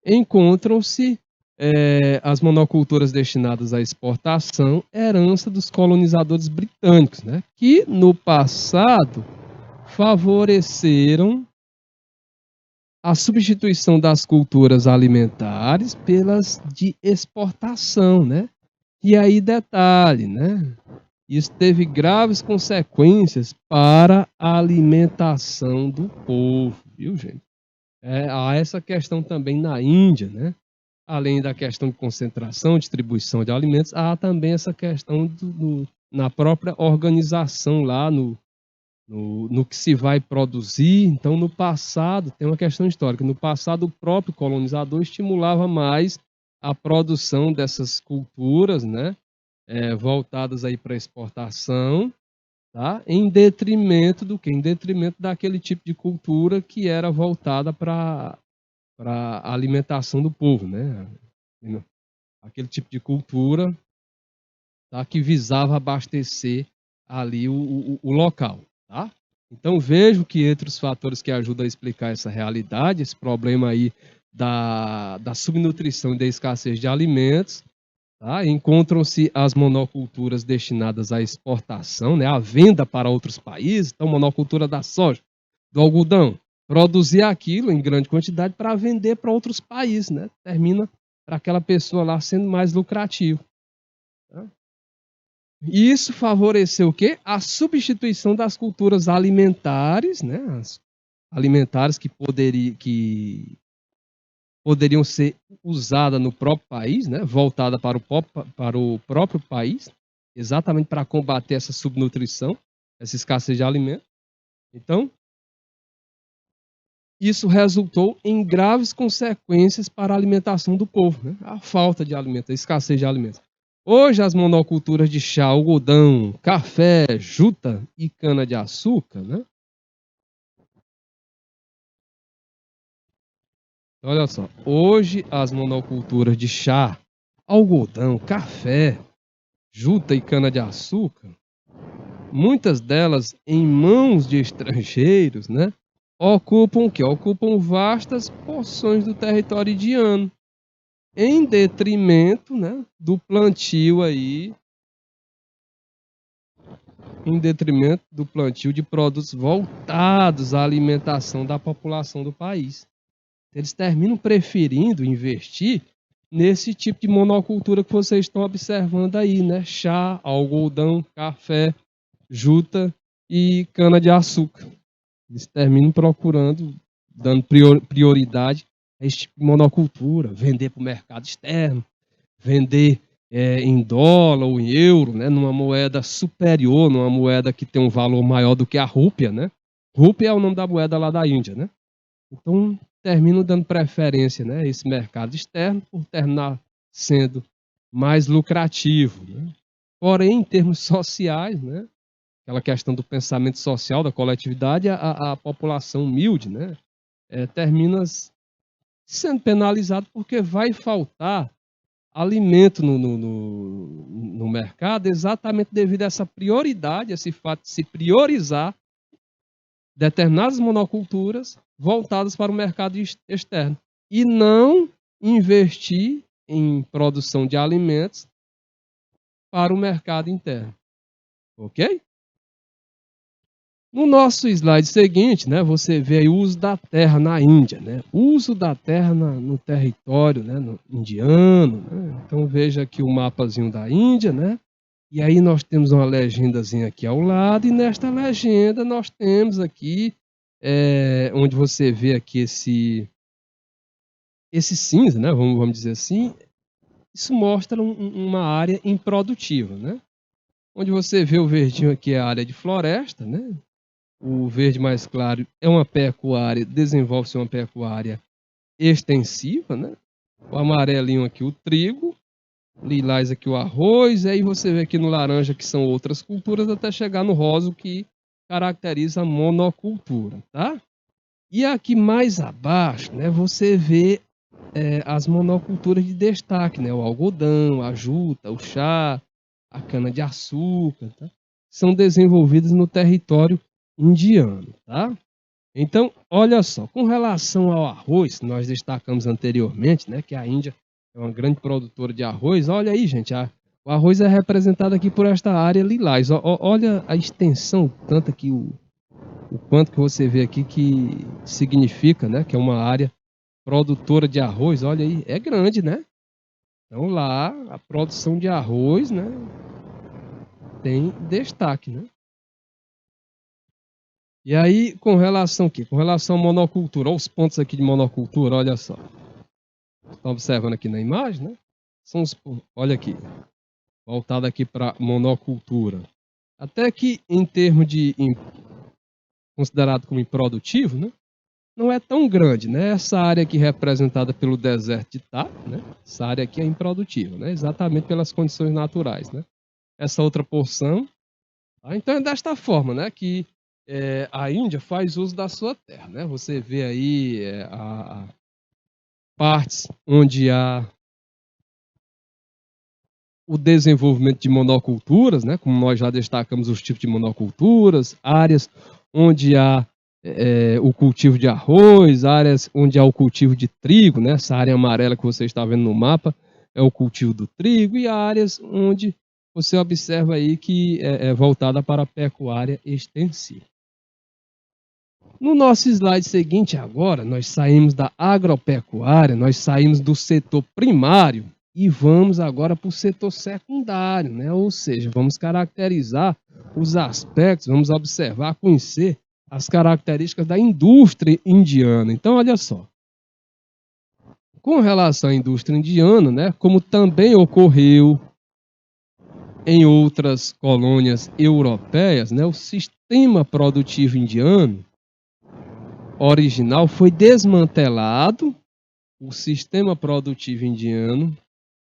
Encontram-se as monoculturas destinadas à exportação, herança dos colonizadores britânicos, né? Que no passado favoreceram a substituição das culturas alimentares pelas de exportação, né? E aí, detalhe, né? Isso teve graves consequências para a alimentação do povo, viu, gente? Há essa questão também na Índia, né? Além da questão de concentração, distribuição de alimentos, há também essa questão na própria organização lá, no que se vai produzir. Então, no passado, tem uma questão histórica, no passado o próprio colonizador estimulava mais a produção dessas culturas, né? Voltadas aí para exportação, tá? Em detrimento do quê? Em detrimento daquele tipo de cultura que era voltada para a alimentação do povo, né? Aquele tipo de cultura, tá? Que visava abastecer ali o local, tá? Então vejo que entre os fatores que ajudam a explicar essa realidade, esse problema aí da subnutrição e da escassez de alimentos, tá? Encontram-se as monoculturas destinadas à exportação, né? À venda para outros países. Então, monocultura da soja, do algodão, produzir aquilo em grande quantidade para vender para outros países, né? Termina para aquela pessoa lá sendo mais lucrativo. Tá? E isso favoreceu o quê? A substituição das culturas alimentares, né? As alimentares que poderiam ser usadas no próprio país, né? Voltada para o próprio país, exatamente para combater essa subnutrição, essa escassez de alimentos. Então, isso resultou em graves consequências para a alimentação do povo, né? A falta de alimentos, a escassez de alimentos. Hoje, as monoculturas de chá, algodão, café, juta e cana-de-açúcar, né? Olha só, hoje as monoculturas de chá, algodão, café, juta e cana-de-açúcar, muitas delas em mãos de estrangeiros, né? Ocupam o quê? Ocupam vastas porções do território indiano, em detrimento, né, do plantio aí, em detrimento do plantio de produtos voltados à alimentação da população do país. Eles terminam preferindo investir nesse tipo de monocultura que vocês estão observando aí, né? Chá, algodão, café, juta e cana-de-açúcar. Eles terminam procurando, dando prioridade a esse tipo de monocultura, vender para o mercado externo, vender em dólar ou em euro, né, numa moeda superior, numa moeda que tem um valor maior do que a rúpia, né? Rúpia é o nome da moeda lá da Índia, né? Então, termino dando preferência, né, a esse mercado externo por terminar sendo mais lucrativo, né? Porém, em termos sociais, né, aquela questão do pensamento social, da coletividade, a população humilde, né, termina sendo penalizado porque vai faltar alimento no mercado exatamente devido a essa prioridade, esse fato de se priorizar determinadas monoculturas voltadas para o mercado externo e não investir em produção de alimentos para o mercado interno. Ok? No nosso slide seguinte, né, você vê aí o uso da terra na Índia, né? O uso da terra no território, né, no indiano, né? Então veja aqui o mapazinho da Índia, né? E aí nós temos uma legendazinha aqui ao lado, e nesta legenda nós temos aqui, onde você vê aqui esse cinza, né? Vamos dizer assim, isso mostra uma área improdutiva, né? Onde você vê o verdinho aqui é a área de floresta, né? O verde mais claro é uma pecuária, desenvolve-se uma pecuária extensiva, né? O amarelinho aqui o trigo, lilás aqui o arroz, e aí você vê aqui no laranja que são outras culturas, até chegar no rosa que caracteriza a monocultura, tá? E aqui mais abaixo, né, você vê as monoculturas de destaque, né? O algodão, a juta, o chá, a cana-de-açúcar, tá? São desenvolvidas no território indiano, tá? Então, olha só, com relação ao arroz, nós destacamos anteriormente, né, que a Índia é uma grande produtora de arroz. Olha aí, gente, o arroz é representado aqui por esta área lilás. Olha a extensão, tanto aqui o o quanto que você vê aqui que significa, né? Que é uma área produtora de arroz, olha aí, é grande, né? Então lá a produção de arroz, né, tem destaque, né? E aí com relação aqui, com relação à monocultura, olha os pontos aqui de monocultura, olha só. Estão observando aqui na imagem, né? Olha aqui, voltado aqui para monocultura. Até que em termos de considerado como improdutivo, né? Não é tão grande, né? Essa área aqui representada pelo deserto de Tá, né? Essa área aqui é improdutiva, né? Exatamente pelas condições naturais, né? Essa outra porção, tá? Então é desta forma, né? Que a Índia faz uso da sua terra, né? Você vê aí partes onde há o desenvolvimento de monoculturas, né? Como nós já destacamos os tipos de monoculturas, áreas onde há o cultivo de arroz, áreas onde há o cultivo de trigo, né? Essa área amarela que você está vendo no mapa é o cultivo do trigo, e áreas onde você observa aí que é voltada para a pecuária extensiva. No nosso slide seguinte agora, nós saímos da agropecuária, nós saímos do setor primário e vamos agora para o setor secundário, né? Ou seja, vamos caracterizar os aspectos, vamos observar, conhecer as características da indústria indiana. Então, olha só. Com relação à indústria indiana, né, como também ocorreu em outras colônias europeias, né, o sistema produtivo indiano original foi desmantelado. O sistema produtivo indiano,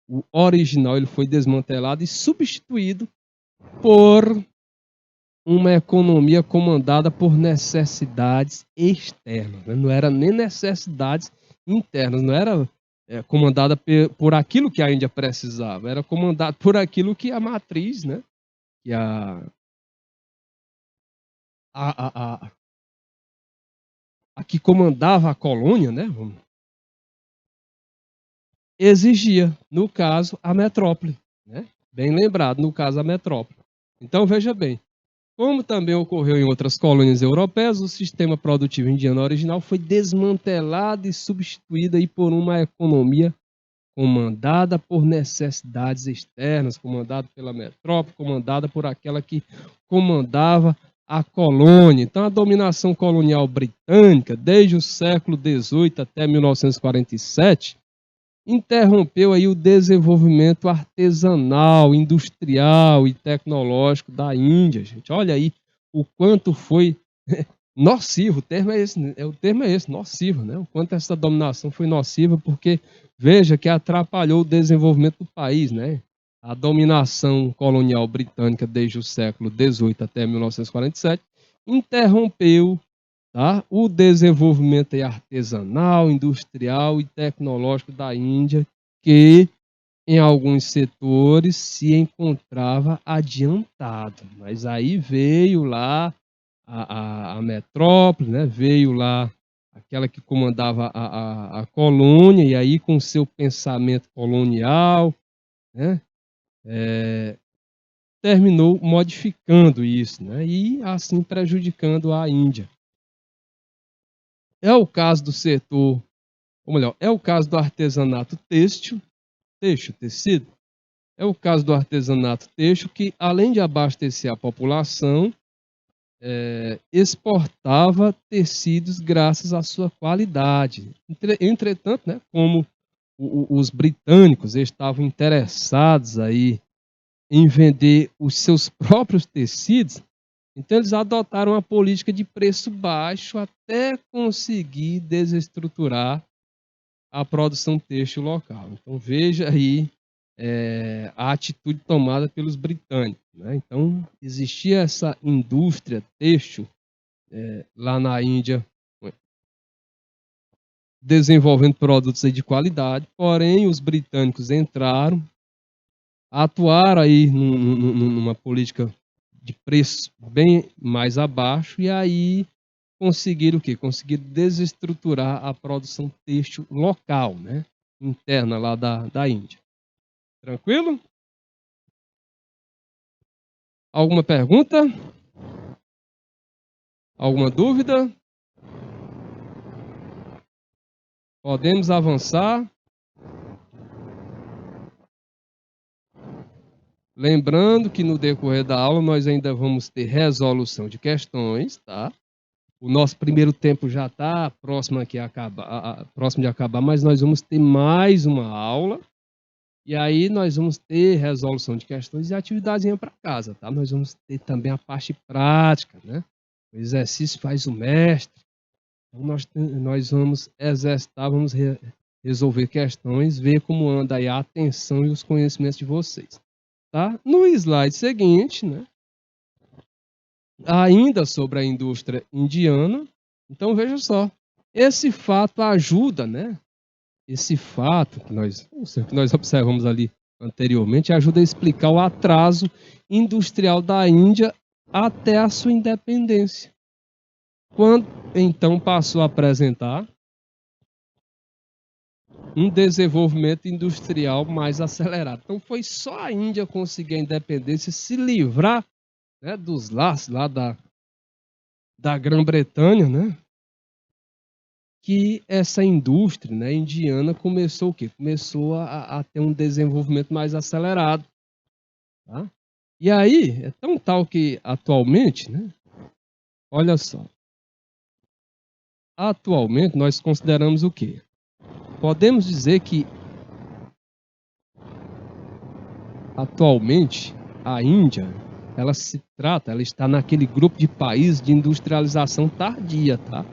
o original, ele foi desmantelado e substituído por uma economia comandada por necessidades externas. Né? Não era nem necessidades internas, não era comandada por aquilo que a Índia precisava, era comandada por aquilo que a matriz, né? Que a que comandava a colônia, né? Exigia, no caso, a metrópole. Né? Bem lembrado, no caso, a metrópole. Então, veja bem, como também ocorreu em outras colônias europeias, o sistema produtivo indiano original foi desmantelado e substituído aí por uma economia comandada por necessidades externas, comandada pela metrópole, comandada por aquela que comandava a colônia. Então, a dominação colonial britânica, desde o século XVIII até 1947, interrompeu aí o desenvolvimento artesanal, industrial e tecnológico da Índia, gente. Olha aí o quanto foi nocivo, o termo é esse, nocivo, né? O quanto essa dominação foi nociva, porque veja que atrapalhou o desenvolvimento do país, né? A dominação colonial britânica desde o século XVIII até 1947 interrompeu, tá, o desenvolvimento artesanal, industrial e tecnológico da Índia, que em alguns setores se encontrava adiantado. Mas aí veio lá a metrópole, né? Veio lá aquela que comandava a colônia, e aí com seu pensamento colonial, né? Terminou modificando isso, né? E assim prejudicando a Índia. É o caso do setor, ou melhor, é o caso do artesanato têxtil, tecido. É o caso do artesanato têxtil que, além de abastecer a população, exportava tecidos graças à sua qualidade. Entretanto, né, como os britânicos estavam interessados aí em vender os seus próprios tecidos, então eles adotaram uma política de preço baixo até conseguir desestruturar a produção têxtil local. Então veja aí a atitude tomada pelos britânicos. Né? Então existia essa indústria têxtil lá na Índia, desenvolvendo produtos aí de qualidade, porém os britânicos entraram, atuaram aí numa política de preço bem mais abaixo, e aí conseguiram o quê? Conseguiram desestruturar a produção têxtil local, né? Interna lá da Índia. Tranquilo? Alguma pergunta? Alguma dúvida? Podemos avançar? Lembrando que no decorrer da aula nós ainda vamos ter resolução de questões, tá? O nosso primeiro tempo já está próximo aqui a acabar, próximo de acabar, mas nós vamos ter mais uma aula. E aí nós vamos ter resolução de questões e atividadezinha para casa, tá? Nós vamos ter também a parte prática, né? O exercício faz o mestre. Então nós vamos exercitar, vamos resolver questões, ver como anda aí a atenção e os conhecimentos de vocês, tá? No slide seguinte, né? Ainda sobre a indústria indiana. Então veja só, esse fato ajuda, né? Esse fato que nós observamos ali anteriormente ajuda a explicar o atraso industrial da Índia até a sua independência, quando então passou a apresentar um desenvolvimento industrial mais acelerado. Então foi só a Índia conseguir a independência, se livrar, né, dos laços lá da Grã-Bretanha, né? Que essa indústria, né, indiana começou o quê? Começou a ter um desenvolvimento mais acelerado. Tá? E aí, é tão tal que atualmente, né, olha só, atualmente nós consideramos o quê? Podemos dizer que atualmente a Índia, ela está naquele grupo de países de industrialização tardia, tá?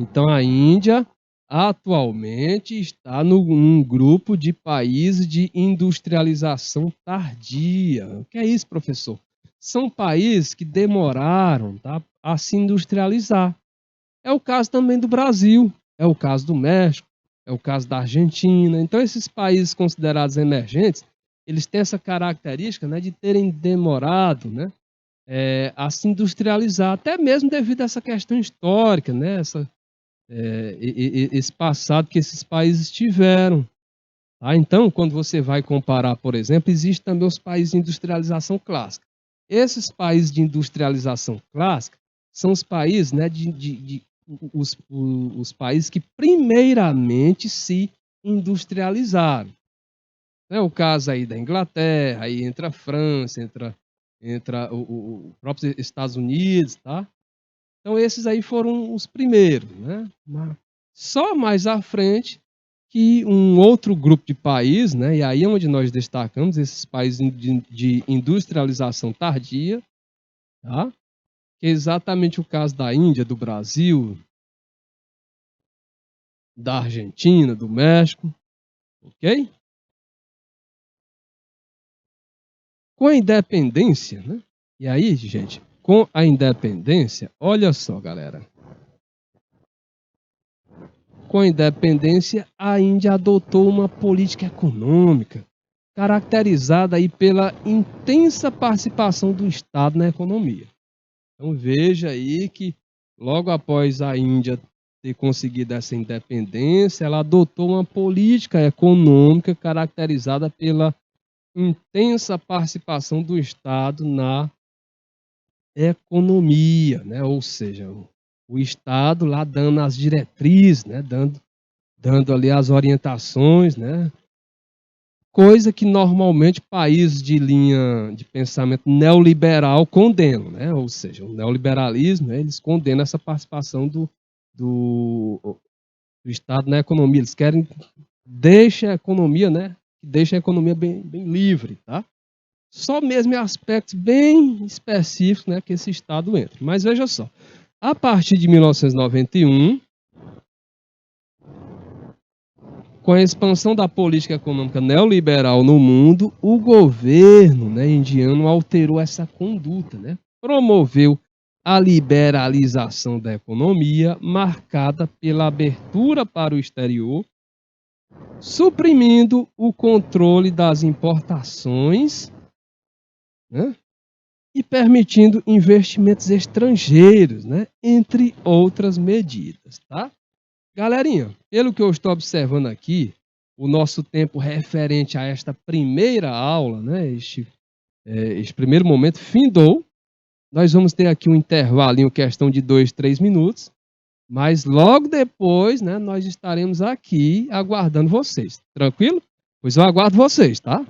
Então a Índia atualmente está num grupo de países de industrialização tardia. O que é isso, professor? São países que demoraram, tá, a se industrializar. É o caso também do Brasil, é o caso do México, é o caso da Argentina. Então esses países considerados emergentes, eles têm essa característica, né, de terem demorado, né, a se industrializar, até mesmo devido a essa questão histórica, né, esse passado que esses países tiveram. Tá? Então, quando você vai comparar, por exemplo, existem também os países de industrialização clássica. Esses países de industrialização clássica são os países, né, os países que primeiramente se industrializaram. É o caso aí da Inglaterra, aí entra a França, entra o próprio Estados Unidos, tá? Então, esses aí foram os primeiros, né? Só mais à frente que um outro grupo de países, né? E aí é onde nós destacamos esses países de industrialização tardia, tá? Que é exatamente o caso da Índia, do Brasil, da Argentina, do México, ok? Com a independência, né? E aí, gente, com a independência, olha só, galera. Com a independência, a Índia adotou uma política econômica caracterizada aí pela intensa participação do Estado na economia. Então veja aí que logo após a Índia ter conseguido essa independência, ela adotou uma política econômica caracterizada pela intensa participação do Estado na economia, né? Ou seja, o Estado lá dando as diretrizes, né? Dando ali as orientações, né? Coisa que normalmente países de linha de pensamento neoliberal condenam, né? Ou seja, o neoliberalismo, né, eles condenam essa participação do Estado na economia. Eles querem deixa a economia, né? Deixa a economia bem livre, tá? Só mesmo em aspectos bem específicos, né, que esse Estado entra. Mas veja só, a partir de 1991, com a expansão da política econômica neoliberal no mundo, o governo, né, indiano alterou essa conduta, né? Promoveu a liberalização da economia, marcada pela abertura para o exterior, suprimindo o controle das importações, né, e permitindo investimentos estrangeiros, né, entre outras medidas, tá? Galerinha, pelo que eu estou observando aqui, o nosso tempo referente a esta primeira aula, né, este primeiro momento findou. Nós vamos ter aqui um intervalinho, questão de 2, 3 minutos, mas logo depois, né, nós estaremos aqui aguardando vocês. Tranquilo? Pois eu aguardo vocês, tá?